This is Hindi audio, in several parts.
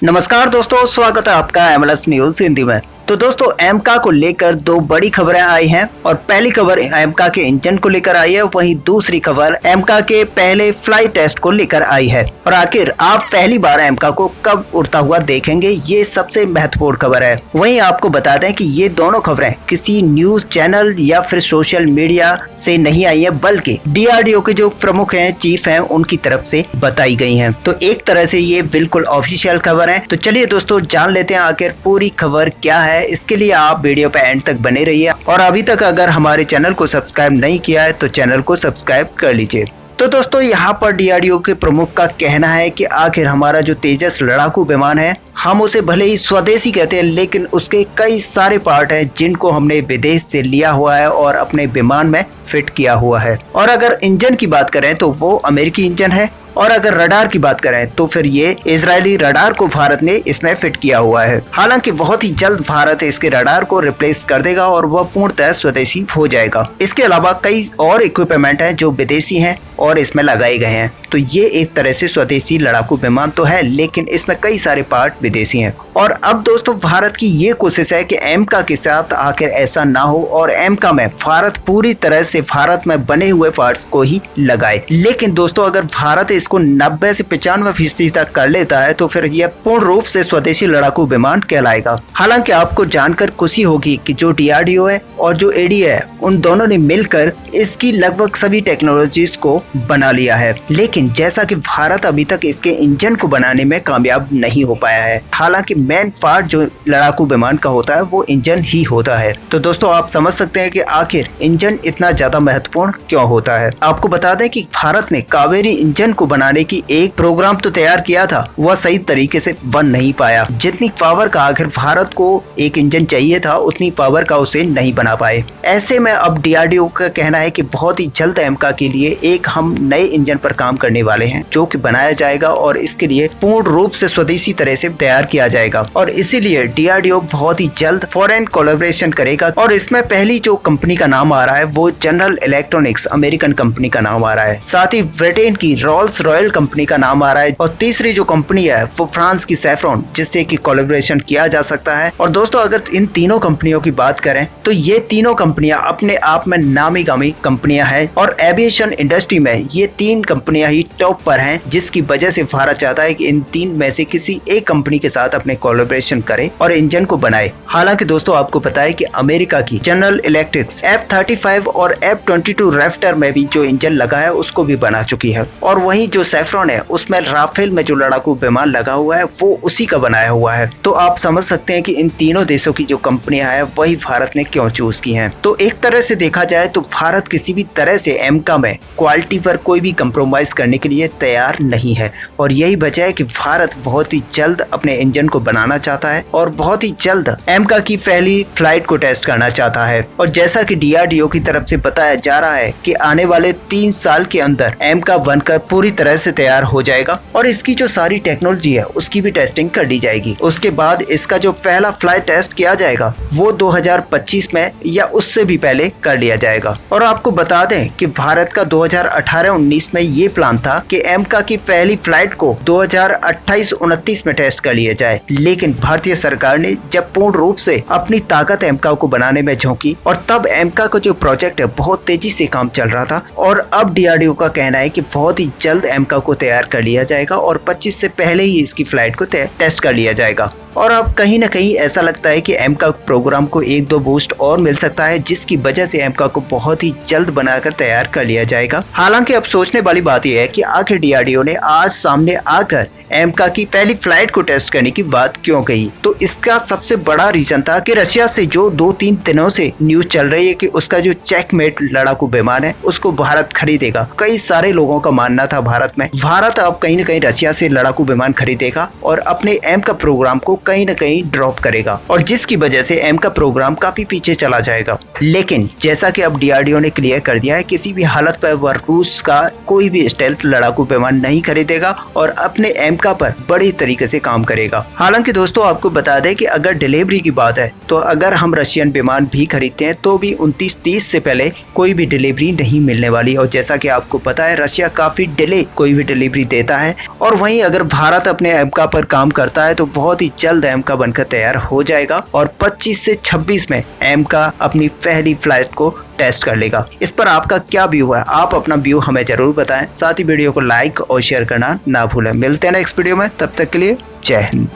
नमस्कार दोस्तों, स्वागत है आपका MLS न्यूज हिंदी में। तो दोस्तों, एमका को लेकर दो बड़ी खबरें आई हैं और पहली खबर एमका के इंजन को लेकर आई है, वहीं दूसरी खबर एमका के पहले फ्लाइट टेस्ट को लेकर आई है। और आखिर आप पहली बार एमका को कब उड़ता हुआ देखेंगे, ये सबसे महत्वपूर्ण खबर है। वहीं आपको बता दें कि ये दोनों खबरें किसी न्यूज चैनल या फिर सोशल मीडिया से नहीं आई है, बल्कि DRDO के जो प्रमुख हैं, चीफ हैं, उनकी तरफ से बताई गई हैं। तो एक तरह से ये बिल्कुल ऑफिशियल खबर है। तो चलिए दोस्तों, जान लेते हैं आखिर पूरी खबर क्या है। इसके लिए आप वीडियो पे एंड तक बने रहिए और अभी तक अगर हमारे चैनल को सब्सक्राइब नहीं किया है तो चैनल को सब्सक्राइब कर लीजिए। तो दोस्तों, यहाँ पर DRDO के प्रमुख का कहना है कि आखिर हमारा जो तेजस लड़ाकू विमान है, हम उसे भले ही स्वदेशी कहते हैं, लेकिन उसके कई सारे पार्ट हैं जिनको हमने विदेश से लिया हुआ है और अपने विमान में फिट किया हुआ है। और अगर इंजन की बात करें तो वो अमेरिकी इंजन है, और अगर रडार की बात करें तो फिर ये इजरायली रडार को भारत ने इसमें फिट किया हुआ है। हालांकि बहुत ही जल्द भारत इसके रडार को रिप्लेस कर देगा और वह पूर्णतः स्वदेशी हो जाएगा। इसके अलावा कई और इक्विपमेंट हैं जो विदेशी हैं और इसमें लगाए गए हैं। तो ये एक तरह से स्वदेशी लड़ाकू विमान तो है, लेकिन इसमें कई सारे पार्ट विदेशी हैं। और अब दोस्तों, भारत की ये कोशिश है कि एमका के साथ आखिर ऐसा ना हो और एमका में भारत पूरी तरह से भारत में बने हुए पार्ट्स को ही लगाए। लेकिन दोस्तों, अगर भारत इसको 90 से 95% तक कर लेता है तो फिर यह पूर्ण रूप से स्वदेशी लड़ाकू विमान कहलाएगा। हालांकि आपको जानकर खुशी होगी कि जो DRDO है और जो ADA है, उन दोनों ने मिलकर इसकी लगभग सभी टेक्नोलॉजीज को बना लिया है। लेकिन जैसा कि भारत अभी तक इसके इंजन को बनाने में कामयाब नहीं हो पाया है। हालांकि मेन पार्ट जो लड़ाकू विमान का होता है वो इंजन ही होता है। तो दोस्तों, आप समझ सकते हैं कि आखिर इंजन इतना ज्यादा महत्वपूर्ण क्यों होता है। आपको बता दें कि भारत ने कावेरी इंजन को बनाने की एक प्रोग्राम तो तैयार किया था, वह सही तरीके से बन नहीं पाया। जितनी पावर का आखिर भारत को एक इंजन चाहिए था, उतनी पावर का उसे नहीं बना पाए। ऐसे में अब DRDO का कहना है कि बहुत ही जल्द एमका के लिए एक हम नए इंजन पर काम करने वाले हैं, जो कि बनाया जाएगा और इसके लिए पूर्ण रूप से स्वदेशी तरह से तैयार किया जाएगा। और इसीलिए DRDO बहुत ही जल्द फॉरेन कोलैबोरेशन करेगा। और इसमें पहली जो कंपनी का नाम आ रहा है वो जनरल इलेक्ट्रॉनिक्स अमेरिकन कंपनी का नाम आ रहा है। साथ ही ब्रिटेन की रोल्स रॉयल कंपनी का नाम आ रहा है। और तीसरी जो कंपनी है वो फ्रांस की सैफ्रॉन, जिससे कि कोलैबोरेशन किया जा सकता है। और दोस्तों, अगर इन तीनों कंपनियों की बात करें तो ये तीनों कंपनियां अपने आप में नामी गामी कंपनियां हैं और एविएशन इंडस्ट्री में ये तीन कंपनियां ही टॉप पर हैं, जिसकी वजह से भारत चाहता है कि इन तीन में से किसी एक कंपनी के साथ अपने कोलैबोरेशन करे और इंजन को बनाए। हालांकि दोस्तों, आपको पता है कि अमेरिका की जनरल इलेक्ट्रिक्स F-35 और F-22 रैप्टर में भी जो इंजन लगा है उसको भी बना चुकी है। और वहीं जो सैफ्रॉन है उसमें राफेल में जो लड़ाकू विमान लगा हुआ है वो उसी का बनाया हुआ है। तो आप समझ सकते हैं कि इन तीनों देशों की जो कंपनियां हैं वही भारत ने क्यों चूज की हैं। तो एक तरह से देखा जाए तो भारत किसी भी तरह से एमका में क्वालिटी पर कोई भी कंप्रोमाइज करने के लिए तैयार नहीं है। और यही वजह है कि भारत बहुत ही जल्द अपने इंजन को बनाना चाहता है और बहुत ही जल्द एमका की पहली फ्लाइट को टेस्ट करना चाहता है। और जैसा कि DRDO की तरफ से बताया जा रहा है कि आने वाले 3 साल के अंदर एमका बनकर पूरी तरह से तैयार हो जाएगा और इसकी जो सारी टेक्नोलॉजी है उसकी भी टेस्टिंग कर दी जाएगी। उसके बाद इसका जो पहला फ्लाइट टेस्ट किया जाएगा वो 2025 में या उससे भी पहले कर लिया जाएगा। और आपको बता दें कि भारत का 2018-19 में ये प्लान था कि एमका की पहली फ्लाइट को 2028-29 में टेस्ट कर लिया जाए। लेकिन भारतीय सरकार ने जब पूर्ण रूप से अपनी ताकत एमका को बनाने में झोंकी और तब एमका का जो प्रोजेक्ट है बहुत तेजी से काम चल रहा था। और अब DRDO का कहना है कि बहुत ही जल्द एमका को तैयार कर लिया जाएगा और 25 से पहले ही इसकी फ्लाइट को टेस्ट कर लिया जाएगा। और अब कहीं ना कहीं ऐसा लगता है कि एमका प्रोग्राम को 1-2 बूस्ट और मिल सकता है, जिसकी वजह से एमका को बहुत ही जल्द बनाकर तैयार कर लिया जाएगा। हालांकि अब सोचने वाली बात यह है कि आखिर DRDO ने आज सामने आकर एमका की पहली फ्लाइट को टेस्ट करने की बात क्यों कही। तो इसका सबसे बड़ा रीजन था कि रशिया से जो 2-3 दिनों से न्यूज चल रही है कि उसका जो चेकमेट लड़ाकू विमान है उसको भारत खरीदेगा। कई सारे लोगों का मानना था भारत अब कहीं न कहीं रशिया से लड़ाकू विमान खरीदेगा और अपने एमका प्रोग्राम को कहीं न कहीं ड्रॉप करेगा और जिसकी वजह से एम का प्रोग्राम काफी पीछे चला जाएगा। लेकिन जैसा कि अब डीआरडीओ ने क्लियर कर दिया है, किसी भी हालत पर वह रूस का कोई भी स्टेल्थ लड़ाकू विमान नहीं खरीदेगा और अपने एमका पर बड़ी तरीके से काम करेगा। हालांकि दोस्तों आपको बता दें कि अगर डिलीवरी की बात है तो अगर हम रशियन विमान भी खरीदते हैं तो भी 29-30 से पहले कोई भी डिलीवरी नहीं मिलने वाली। और जैसा कि आपको पता है रशिया काफी डिले कोई भी डिलीवरी देता है और वहीं अगर भारत अपने एमका पर काम करता है तो बहुत ही जल्द एमका बनकर तैयार हो जाएगा और 25 से 26 में एमका अपनी पहली फ्लाइट को टेस्ट कर लेगा। इस पर आपका क्या व्यू है? आप अपना व्यू हमें जरूर बताएं। साथ ही वीडियो को लाइक और शेयर करना ना भूलें। मिलते हैं नेक्स्ट वीडियो में, तब तक के लिए जय हिंद।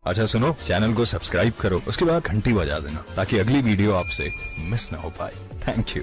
अच्छा सुनो, चैनल को सब्सक्राइब करो, उसके बाद घंटी बजा देना ताकि अगली वीडियो आपसे मिस ना हो पाए। Thank you.